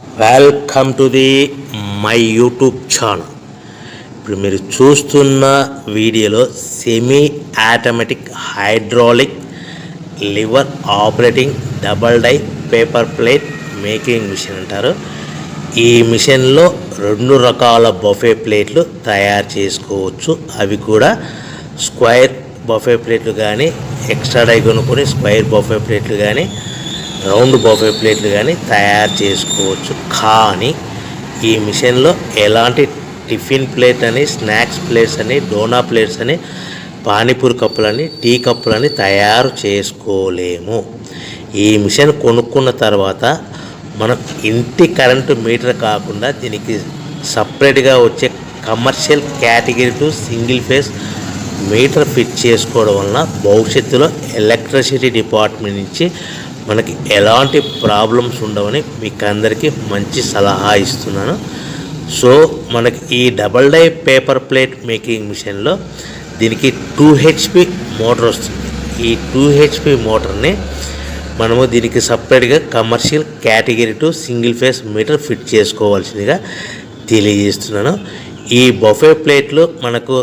Welcome to the my YouTube channel. ఇప్పుడు మీరు చూస్తున్న వీడియోలో semi automatic hydraulic lever operating double die paper plate making machine అంటారు. ఈ మిషన్లో 2 రకాల బఫే ప్లేట్లు తయారు చేసుకోవచ్చు. అవి కూడా స్క్వేర్ బఫే ప్లేట్లు కానీ, ఎక్స్ట్రా డై కొనుక్కొని స్క్వేర్ బఫే ప్లేట్లు కానీ, రౌండ్ బఫే ప్లేట్లు కానీ తయారు చేసుకోవచ్చు. కానీ ఈ మిషన్లో ఎలాంటి టిఫిన్ ప్లేట్ అని, స్నాక్స్ ప్లేట్స్ అని, డోనా ప్లేట్స్ అని, పానీపూరి కప్పులని, టీ కప్పులని తయారు చేసుకోలేము. ఈ మిషన్ కొనుక్కున్న తర్వాత మనం ఇంటి కరెంటు మీటర్ కాకుండా దీనికి సపరేట్గా వచ్చే commercial category to single phase metre fit చేసుకోవడం వలన భవిష్యత్తులో ఎలక్ట్రిసిటీ డిపార్ట్మెంట్ నుంచి మనకి ఎలాంటి ప్రాబ్లమ్స్ ఉండవని మీకు అందరికీ మంచి సలహా ఇస్తున్నాను. సో మనకి ఈ double die paper plate making మిషన్లో దీనికి 2 HP మోటార్ వస్తుంది. ఈ 2 HP మోటార్ని మనము దీనికి సపరేట్గా commercial category to single phase metre fit చేసుకోవాల్సిందిగా తెలియజేస్తున్నాను. ఈ బఫే ప్లేట్లు మనకు